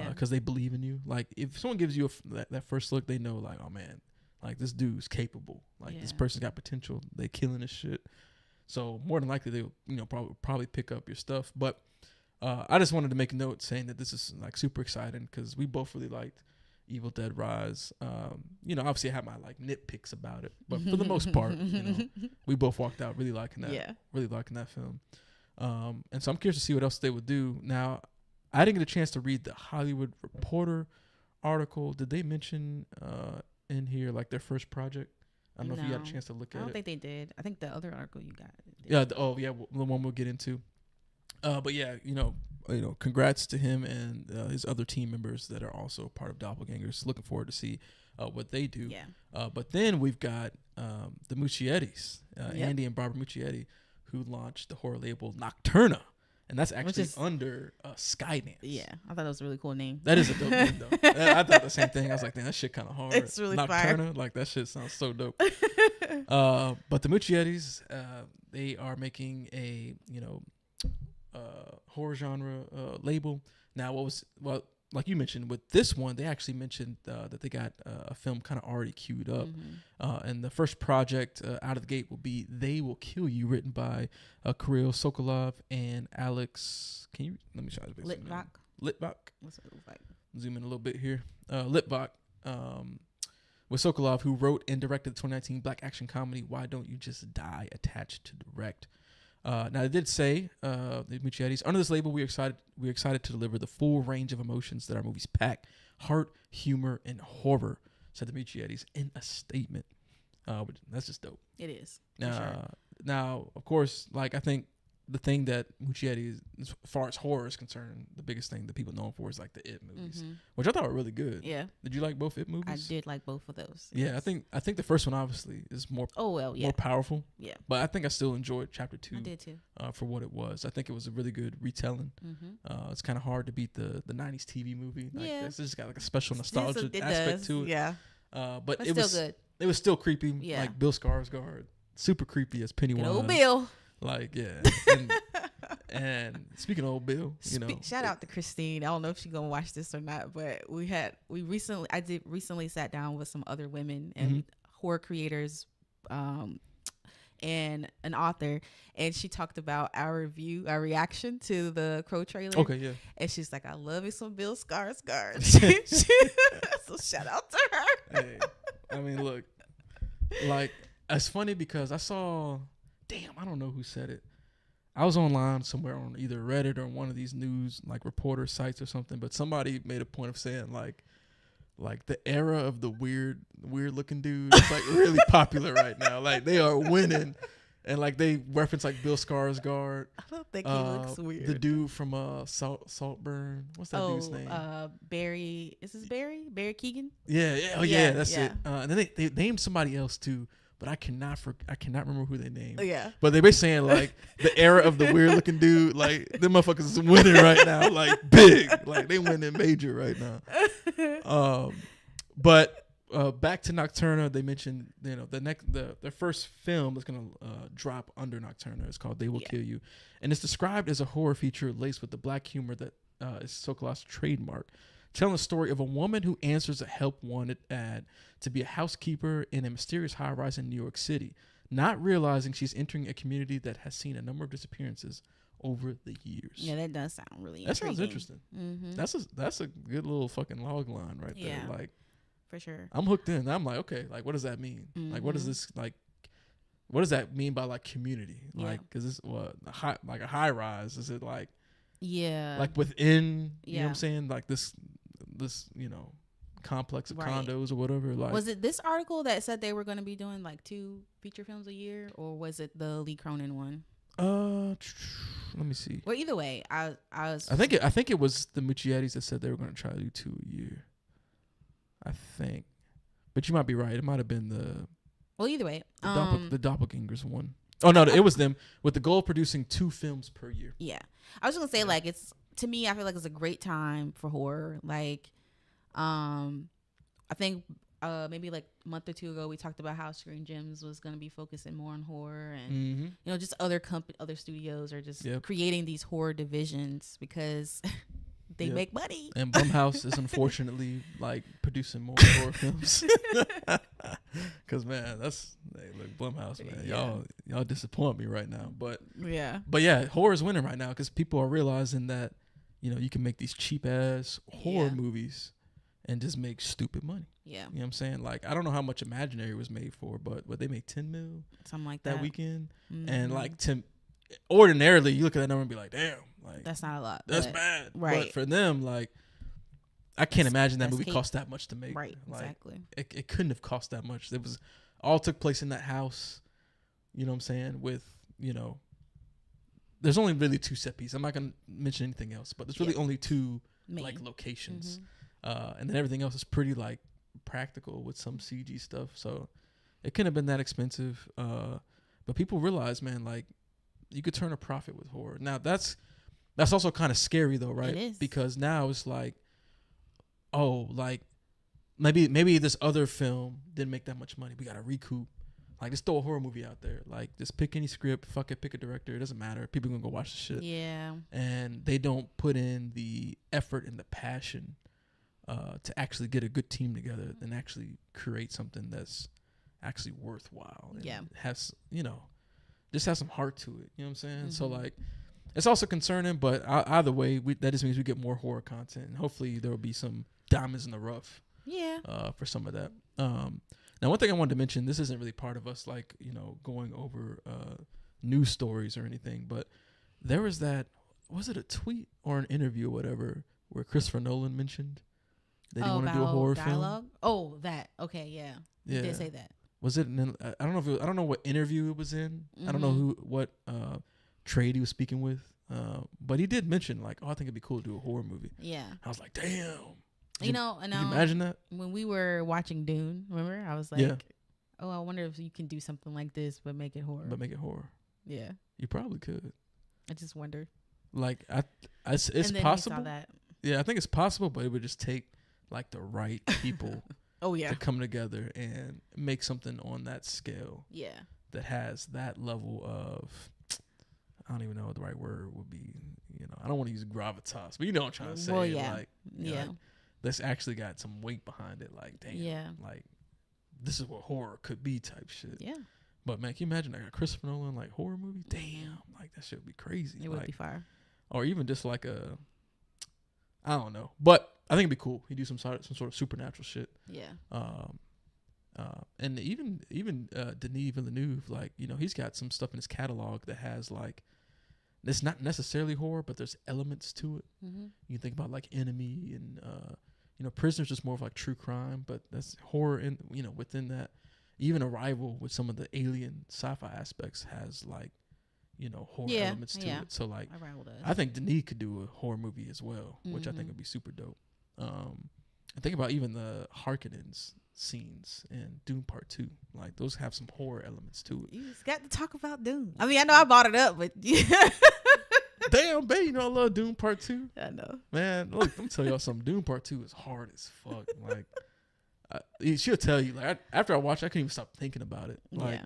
Because they believe in you. Like, if someone gives you that first look, they know, like, oh, man, like, this dude's capable. Like, this person's got potential. They killing this shit. So, more than likely, they'll, probably pick up your stuff. But I just wanted to make a note saying that this is like super exciting because we both really liked Evil Dead Rise. Obviously I have my like nitpicks about it, but for the most part, we both walked out really liking that. Really liking that film. And so I'm curious to see what else they would do. Now, I didn't get a chance to read the Hollywood Reporter article. Did they mention in here like their first project? I don't know if you had a chance to look at it. I don't think they did. I think the other article you got. Yeah. The one we'll get into. But yeah, congrats to him and his other team members that are also part of Doppelgangers. Looking forward to see what they do. Yeah. But then we've got the Mucciettis, Andy and Barbara Muccietti, who launched the horror label Nocturna. And that's actually under Skydance. Yeah, I thought it was a really cool name. That is a dope name, though. I thought the same thing. I was like, damn, that shit kind of hard. It's really Nocturna, fire. like that shit sounds so dope. But the Mucciettis, they are making a horror genre label. Now, like you mentioned with this one, they actually mentioned that they got a film kind of already queued up. And the first project out of the gate will be They Will Kill You, written by Kirill Sokolov and Alex. Let me show you. Litvak. What's it look like? Zoom in a little bit here. Litvak. With Sokolov, who wrote and directed the 2019 black action comedy Why Don't You Just Die, attached to direct. Now, they did say, the Mucciettis, under this label, we're excited to deliver the full range of emotions that our movies pack: heart, humor, and horror, said the Mucciettis in a statement. That's just dope. It is. Now, of course, like I think the thing that Muccietti, as far as horror is concerned, the biggest thing that people know him for is like the It movies, which I thought were really good. Yeah. Did you like both It movies? I did like both of those. Yeah, yes. I think the first one obviously is more more powerful. Yeah. But I think I still enjoyed Chapter 2. I did too. For what it was. I think it was a really good retelling. It's kind of hard to beat the 90s TV movie. Like, it's just got like a special nostalgia aspect to it. Yeah. But it still was good. It was still creepy. Yeah. Like Bill Skarsgård, super creepy as Pennywise. Good old Bill. Like, yeah. And speaking of old Bill, shout out to Christine. I don't know if she's gonna watch this or not, but I did recently sat down with some other women and horror creators, and an author, and she talked about our reaction to the Crow trailer. Okay, yeah. And she's like, I love me some Bill Skarsgård. So shout out to her. Hey, I mean, look, like, it's funny because I saw, I don't know who said it. I was online somewhere on either Reddit or one of these news like reporter sites or something, but somebody made a point of saying like the era of the weird looking dude is like really popular right now. Like they are winning, and like they reference like Bill Skarsgård. I don't think he looks weird. The dude from Saltburn. What's that dude's name? Barry. Is this Barry? Barry Keoghan? Yeah. That's it. And then they named somebody else too. But I cannot remember who they named. Yeah. But they were saying like the era of the weird looking dude, like them motherfuckers is winning right now, like big, like they winning major right now. But back to Nocturna, they mentioned their first film is gonna drop under Nocturna. It's called They Will Kill You, and it's described as a horror feature laced with the black humor that is Sokolov's trademark, telling the story of a woman who answers a help wanted ad to be a housekeeper in a mysterious high-rise in New York City, not realizing she's entering a community that has seen a number of disappearances over the years. Yeah, that does sound really That sounds interesting. That's a good little fucking log line right there. Like, for sure. I'm hooked in. I'm like, okay, like what does that mean? Like, what is this like? What does that mean by like community? Like, because it's like a high rise? Is it like like within? You know what I'm saying? Like this complex of condos or whatever. Like, was it this article that said they were going to be doing like 2 feature films a year, or was it the Lee Cronin one? Let me see. Well, either way, I think it was the Mucciettis that said they were going to try to do 2 a year. I think, but you might be right. It might have been either way, the Doppelgangers one. Oh no, it was them with the goal of producing 2 films per year. Yeah, I was just gonna say like it's, to me, I feel like it's a great time for horror. Like, I think maybe like a month or 2 ago we talked about how Screen Gems was going to be focusing more on horror, and just other studios are just creating these horror divisions because they make money. And Blumhouse is unfortunately like producing more horror films because man, Look, Blumhouse, man, y'all disappoint me right now. But yeah, horror's winning right now because people are realizing that, you know, you can make these cheap ass horror movies and just make stupid money. Yeah, you know what I'm saying? Like, I don't know how much Imaginary was made for, but they made 10 mil, something like that weekend, mm-hmm. and like ordinarily you look at that number and be like, damn, like that's not a lot. That's bad, right? But for them, like, I can't imagine that movie cost that much to make. Right, like, exactly. It couldn't have cost that much. It was all took place in that house. You know what I'm saying? With, you know, there's only really 2 set pieces. I'm not gonna mention anything else, but there's really only 2 like locations, and then everything else is pretty like practical with some CG stuff. So it couldn't have been that expensive. But people realize, man, like, you could turn a profit with horror. Now that's also kind of scary though, right? It is. Because now it's like, oh, like maybe this other film didn't make that much money. We gotta recoup. Like, just throw a horror movie out there. Like, just pick any script, fuck it, pick a director. It doesn't matter. People gonna go watch the shit. Yeah. And they don't put in the effort and the passion to actually get a good team together and actually create something that's actually worthwhile. And has, you know, just has some heart to it. You know what I'm saying? Mm-hmm. So, like, it's also concerning, but either way, that just means we get more horror content. And hopefully there will be some diamonds in the rough. Yeah. For some of that. Now, one thing I wanted to mention, this isn't really part of us, like, you know, going over news stories or anything, but there was that, was it a tweet or an interview or whatever, where Christopher Nolan mentioned that he wanted to do a horror film? Oh, that. Okay, yeah. He did say that. Was it? I don't know if I don't know what interview it was in. Mm-hmm. I don't know what trade he was speaking with, but he did mention, like, oh, I think it'd be cool to do a horror movie. Yeah. I was like, damn. You know, can you imagine that? When we were watching Dune, remember? I was like, oh, I wonder if you can do something like this, but make it horror. Yeah. You probably could. I just wondered. Like, it's possible. Yeah, I think it's possible, but it would just take, like, the right people to come together and make something on that scale. Yeah. That has that level of, I don't even know what the right word would be. You know, I don't want to use gravitas, but you know what I'm trying to say. Well, yeah. Like, like, that's actually got some weight behind it. Like, damn, like, this is what horror could be type shit. Yeah. But, man, can you imagine like a Christopher Nolan, like, horror movie? Damn, like, that shit would be crazy. It would be fire. Or even just like I don't know. But I think it'd be cool. He'd do some sort of supernatural shit. Yeah. And even Denis Villeneuve, like, you know, he's got some stuff in his catalog that has, like, it's not necessarily horror, but there's elements to it. Mm-hmm. You think about, like, Enemy and you know, Prisoners is more of like true crime, but that's horror in, you know, within that. Even Arrival with some of the alien sci-fi aspects has, like, you know, horror elements to it. So, like, I think Denis could do a horror movie as well, which I think would be super dope. I think about even the Harkonnens scenes in Dune Part 2. Like, those have some horror elements to it. You just got to talk about Dune. I mean, I know I bought it up, but damn, babe, you know I love Dune Part 2. I know. Man, look, let me tell y'all something. Dune Part 2 is hard as fuck. Like, she'll tell you. Like, after I watched, I couldn't even stop thinking about it. Like,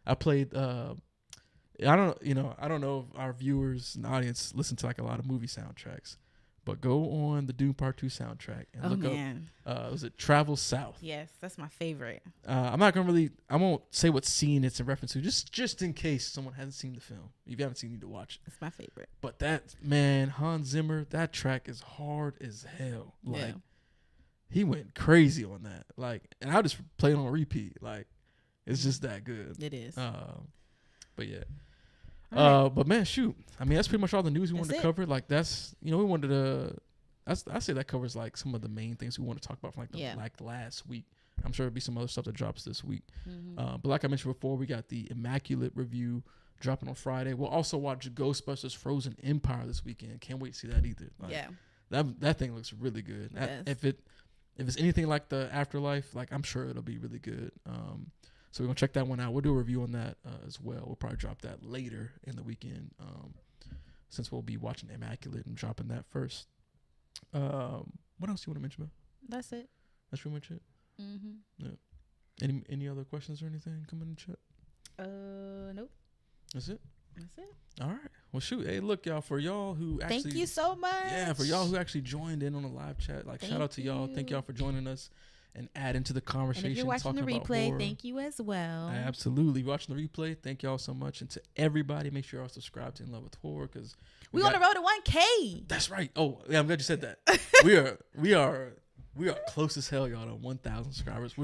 I played. I don't know if our viewers and audience listen to, like, a lot of movie soundtracks, but go on the Dune Part 2 soundtrack and look up. Was it Travel South? Yes, that's my favorite. I'm not gonna I won't say what scene it's in reference to, just in case someone hasn't seen the film. If you haven't seen it, you need to watch it. It's my favorite. But that, man, Hans Zimmer, that track is hard as hell. Like, he went crazy on that. Like, and I just play it on repeat. Like, it's just that good. It is. But yeah. Right. But, man, shoot. I mean, that's pretty much all the news we wanted to cover. Like, that's, you know, we wanted to. I say that covers, like, some of the main things we want to talk about from, like, the last week. I'm sure there'll be some other stuff that drops this week. Mm-hmm. But like I mentioned before, we got the Immaculate review dropping on Friday. We'll also watch Ghostbusters Frozen Empire this weekend. Can't wait to see that either. Like, that thing looks really good. If it's anything like the Afterlife, like, I'm sure it'll be really good. So we're going to check that one out. We'll do a review on that as well. We'll probably drop that later in the weekend since we'll be watching Immaculate and dropping that first. What else do you want to mention about? That's it. That's pretty much it. Mm-hmm. Yeah. Any other questions or anything coming in the chat? Nope. That's it? That's it. All right. Well, shoot. Hey, look, y'all, for y'all who actually... Thank you so much. Yeah, for y'all who actually joined in on the live chat. Like, shout out to y'all. Thank y'all for joining us. and add into the conversation. And if you're watching the replay, thank you as well. Absolutely. Watching the replay, thank y'all so much. And to everybody, make sure y'all subscribe to In Love with Horror, because we on the road to 1K. That's right. Oh, yeah, I'm glad you said that. we are close as hell, y'all, to 1,000 subscribers,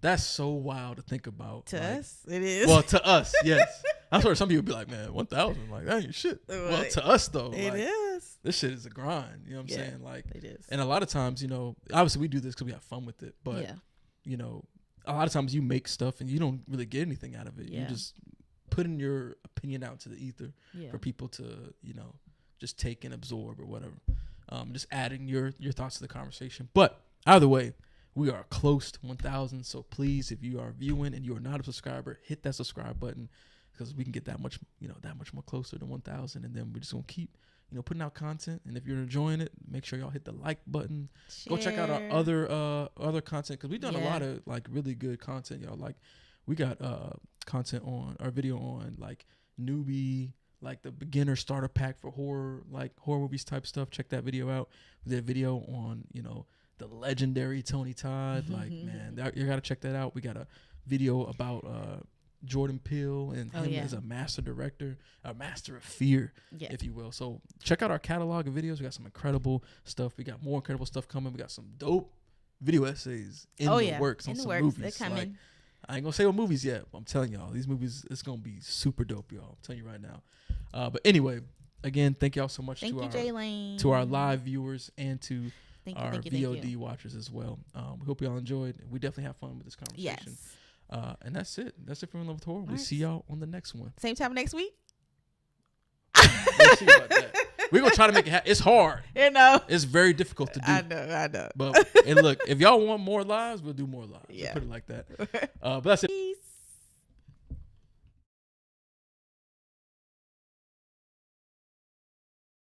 that's so wild to think about. To us, it is. Well, to us, yes. I'm sure some people be like, man, 1,000, like, that ain't shit. Well, to us, though, it is. This shit is a grind. You know what I'm saying? Like, it is. And a lot of times, you know, obviously we do this because we have fun with it. But, you know, a lot of times you make stuff and you don't really get anything out of it. You just putting your opinion out to the ether for people to, you know, just take and absorb or whatever. Just adding your thoughts to the conversation. But either way, we are close to 1,000. So please, if you are viewing and you are not a subscriber, hit that subscribe button, because we can get that much more closer to 1,000. And then we're just going to keep, you know, putting out content. And if you're enjoying it, make sure y'all hit the like button. Share. Go check out our other content, because we've done a lot of like really good content, y'all. Like we got content on our video on like newbie, like the beginner starter pack for horror movies type stuff. Check that video out. We did a video on, you know, the legendary Tony Todd. Like, man, you got to check that out. We got a video about Jordan Peele and him as a master director, a master of fear, if you will. So check out our catalog of videos. We got some incredible stuff. We got more incredible stuff coming. We got some dope video essays in the works on some movies. They're coming. Like, I ain't gonna say what movies yet, but I'm telling y'all, these movies, it's gonna be super dope, y'all. I'm telling you right now. But anyway, again, thank y'all so much to our live viewers and to our VOD watchers as well. We hope y'all enjoyed. We definitely have fun with this conversation. Yes. And that's it. That's it for In Love with Horror. We'll see y'all on the next one. Same time next week. We'll see about that. We're going to try to make it happen. It's hard. You know. It's very difficult to do. I know. But, and look, if y'all want more lives, we'll do more lives. Yeah. We'll put it like that. But that's it.